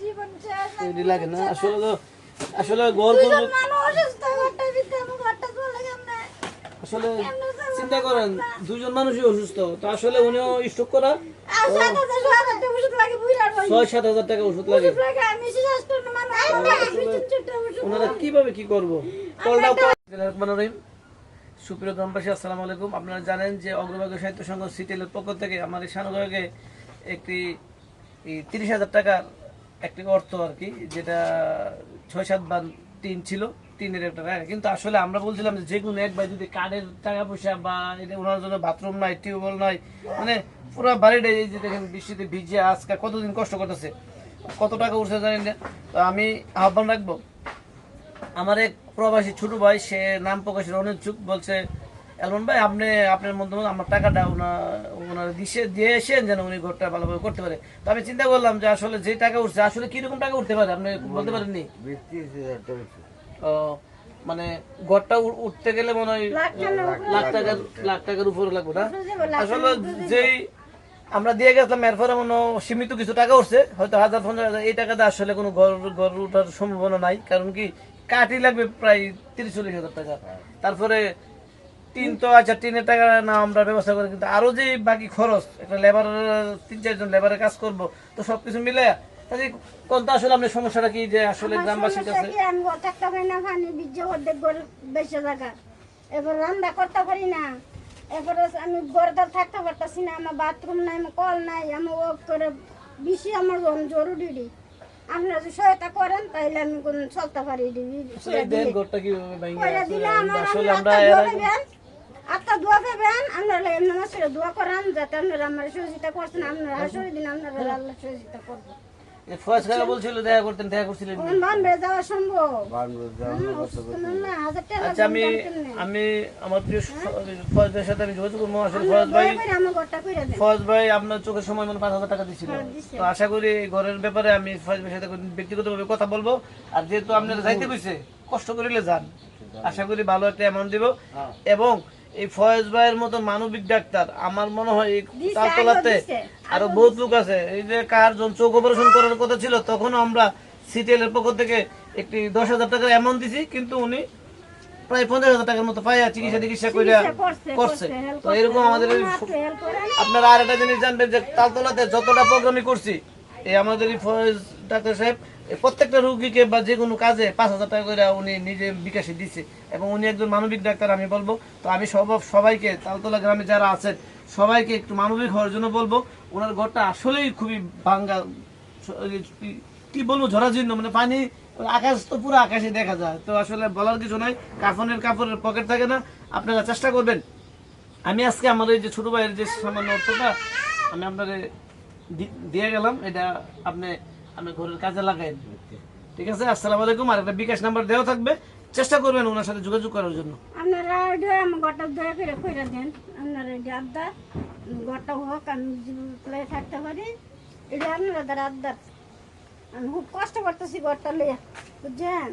জীবন শেষ এডি লাগে না আসলে গল্প মানুষ অসুস্থ ঘরটা ভিতরে ঘরটা চলে কেমনে আসলে চিন্তা করেন দুইজন মানুষই অসুস্থ তো আসলে উনিও স্ট্রোক করা আর 7,000 টাকা ওষুধ লাগে বুইরার ভাই 6-7 হাজার টাকা ওষুধ লাগে আমি শেষ করতে মানুষ ওনারা কিভাবে কি করব কলটা রহিম সুপ্রিয় গ্রামবাসী আসসালামু আলাইকুম আপনারা জানেন যে অগ্রভাগ্য সাহিত্য সংঘ সিটিএলের পক্ষ থেকে আমার এই শানুভাগে একটি 30,000 টাকার একটি অর্থ আর কি যেটা 6-7 বার টিন ছিল টিনের একটা টাকা কিন্তু আসলে আমরা বলছিলাম যে কোনো এক ভাই যদি কার্ডের টাকা পয়সা বা এটা ওনার জন্য বাথরুম নাই টিউবওয়েল নাই মানে পুরো বাড়িটা এই যে দেখেন বৃষ্টিতে ভিজে আজকে কতদিন কষ্ট করতেছে কত টাকা উঠছে জানেন না তো আমি আহ্বান রাখবো আমার এক প্রবাসী ছোট ভাই সে নাম প্রকাশের অনিচ্ছুক বলছে এলমন ভাই আপনার মধ্যে আমার টাকাটা ওনার দিয়ে এসেন যেন উনি ঘরটা ভালোভাবে করতে পারে তো আমি চিন্তা করলাম যে আসলে যে টাকা উঠছে আসলে কিরকম টাকা উঠতে পারে আপনি বলতে পারেননি ও মানে ঘরটা উঠতে গেলে মনে হয় লাখ টাকার উপরে লাগবে না আসলে যেই আমরা দিয়ে গেছিলাম এরপরে মনে সীমিত কিছু টাকা উঠছে হয়তো 1,000-15,000 এই টাকাতে আসলে কোনো ঘর উঠার সম্ভাবনা নাই কারণ কি কাঠই লাগবে প্রায় 30-40 হাজার টাকা তারপরে টিন তো আচ্ছা টিনের টাকা না আমরা ব্যবস্থা করি কিন্তু আরো যে বাকি খরচ একটা লেবার 3-4 জন লেবারের কাজ করব তো সবকিছু মিলে কোন তো আসলে আপনার সমস্যাটা কি যে আসলে গ্রামবাসীর কাছে আমি থাকতে পারি না পানি বীর্য অর্ধেক ঘর বেঁচে থাকা এবার রান্না করতে পারি না এবারে আমি ঘরদার থাকতে পারতেছি না আমার বাথরুম নাই আমার কল নাই আমার ও করে বেশি আমার জরুরি আপনারা যদি সহায়তা করেন তাহলে আমি কোন চলতে পারি আসলে আমরা আত্মা দোয়া দেবেন আপনারা এমনি মাসে দোয়া করেন যাতে আপনারা আমার সহযোগিতা করছেন আপনারা আসলে দিন আপনারা আল্লাহ সহযোগিতা করবো ফয়েজ খালা বলছিল দেখা করছিলেন বানবে যাওয়া সম্ভব আচ্ছা আমি আমার প্রিয় ফয়েজ ভাইয়ের সাথে আমি যোগাযোগ করবো আসলে ফয়েজ ভাই আপনার চোখের সময় মানে 5,000 টাকা দিয়েছিল তো আশা করি এই ঘরের ব্যাপারে আমি ফয়েজ ভাইয়ের সাথে ব্যক্তিগতভাবে কথা বলবো আর যেহেতু আপনারা যাইতে কইছে কষ্ট করিলে যান আশা করি ভালো একটা অ্যামাউন্ট দিব এবং এই ফয়েজ ভাইয়ের মতো মানবিক ডাক্তার আমার মনে হয় এই তালতলাতে আরো বহুত লোক আছে এই যে কারজন চোখ অপারেশন করার কথা ছিল তখন আমরা সিটিএল এর পক্ষ থেকে একটি 10,000 টাকার অ্যামাউন্ট দিছি কিন্তু উনি প্রায় 50,000 টাকার মতো পাইয়া চিকিৎসা করে করছে তো এরকম আমাদের আপনারা আর একটা জিনিস জানবেন যে তালতলাতে যতটা প্রোগ্রামই করছি এই আমাদের এই ফয়েজ ডাক্তার সাহেব প্রত্যেকটা রোগীকে বা যে কোনো কাজে 5,000 টাকা করে উনি নিজে বিকাশে দিচ্ছে এবং উনি একজন মানবিক ডাক্তার আমি বলবো তো আমি সবাইকে তালতলা গ্রামে যারা আছেন সবাইকে একটু মানবিক হওয়ার জন্য বলবো ওনার ঘরটা আসলেই খুবই ভাঙ্গা কি বলবো ঝরাজীর্ণ মানে পানি আকাশ তো পুরো আকাশে দেখা যায় তো আসলে বলার কিছু নাই কাপড়ের পকেট থাকে না আপনারা চেষ্টা করবেন আমি আজকে আমার এই যে ছোট ভাইয়ের যে সামান্য অর্থটা আমি আপনাদের দিয়ে গেলাম এটা আপনি ঘরের কাজে লাগাইন ঠিক আছে আসসালামু আলাইকুম আর একটা বিকাশ নাম্বার দেওয়া থাকবে চেষ্টা করবেন ওনার সাথে যোগাযোগ করার জন্য আপনারা আমার ঘরটা দয়া করে কইরা দেন আপনারা আবদার ঘরটা হোক আমি প্লে থাকতে পারি এটা আপনারা আবদার আমি খুব কষ্ট করতেছি ঘরটা লইয়া বুঝছেন